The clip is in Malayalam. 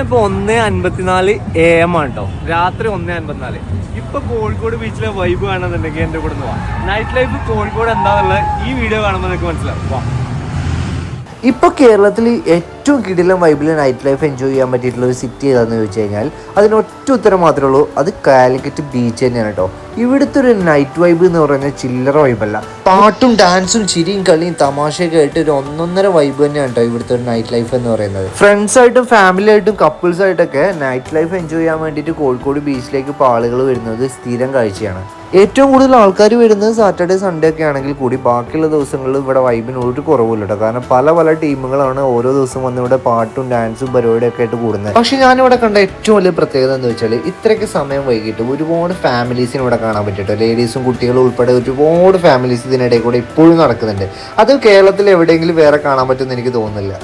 ഇപ്പോൾ 1:54 AM ആണ് കേട്ടോ. രാത്രി 1:54. ഇപ്പൊ കോഴിക്കോട് ബീച്ചിലെ വൈബ് കാണുന്നുണ്ടെങ്കിൽ എൻ്റെ കൂടെ നിന്ന് പോവാം. നൈറ്റ് ലൈഫ് കോഴിക്കോട് എന്താണെന്നുള്ളത് ഈ വീഡിയോ കാണുമ്പോൾ നിങ്ങൾക്ക് മനസ്സിലാവും. ഇപ്പോൾ കേരളത്തിൽ ഏറ്റവും കിടിലൻ വൈബിൽ നൈറ്റ് ലൈഫ് എൻജോയ് ചെയ്യാൻ പറ്റിയിട്ടുള്ള ഒരു സിറ്റി ഏതാണെന്ന് ചോദിച്ചു കഴിഞ്ഞാൽ അതിനൊറ്റ ഉത്തരം മാത്രമേ ഉള്ളൂ, അത് കാലിക്കറ്റ് ബീച്ച് തന്നെയാണ് കേട്ടോ. ഇവിടുത്തെ ഒരു നൈറ്റ് വൈബ് എന്ന് പറയുന്നത് ചില്ലറ വൈബല്ല. പാട്ടും ഡാൻസും ചിരിയും കളിയും തമാശയൊക്കെ ആയിട്ട് ഒരു ഒന്നൊന്നര വൈബ് തന്നെയാണ് കേട്ടോ ഇവിടുത്തെ ഒരു നൈറ്റ് ലൈഫ് എന്ന് പറയുന്നത്. ഫ്രണ്ട്സായിട്ടും ഫാമിലി ആയിട്ടും കപ്പിൾസ് ആയിട്ടൊക്കെ നൈറ്റ് ലൈഫ് എൻജോയ് ചെയ്യാൻ വേണ്ടിയിട്ട് കോഴിക്കോട് ബീച്ചിലേക്ക് ഇപ്പോൾ ആളുകൾ വരുന്നത് സ്ഥിരം കാഴ്ചയാണ്. ഏറ്റവും കൂടുതൽ ആൾക്കാർ വരുന്നത് സാറ്റർഡേ സൺഡേ ഒക്കെ ആണെങ്കിൽ കൂടി ബാക്കിയുള്ള ദിവസങ്ങളിൽ ഇവിടെ വൈബിന് ഒരു കുറവില്ല കേട്ടോ. കാരണം പല ടീമുകളാണ് ഓരോ ദിവസം വന്ന് ഇവിടെ പാട്ടും ഡാൻസും പരിപാടിയൊക്കെ ആയിട്ട് കൂടുന്നത്. പക്ഷെ ഞാനിവിടെ കണ്ട ഏറ്റവും വലിയ പ്രത്യേകത എന്ന് വെച്ചാൽ ഇത്രയ്ക്ക് സമയം വൈകിട്ട് ഒരുപാട് ഫാമിലീസിന് ഇവിടെ കാണാൻ പറ്റും. ലേഡീസും കുട്ടികളും ഉൾപ്പെടെ ഒരുപാട് ഫാമിലീസ് ഇതിനിടയിൽ കൂടെ ഇപ്പോഴും നടക്കുന്നുണ്ട്. അത് കേരളത്തിൽ എവിടെയെങ്കിലും വേറെ കാണാൻ പറ്റുമെന്ന് എനിക്ക് തോന്നുന്നില്ല.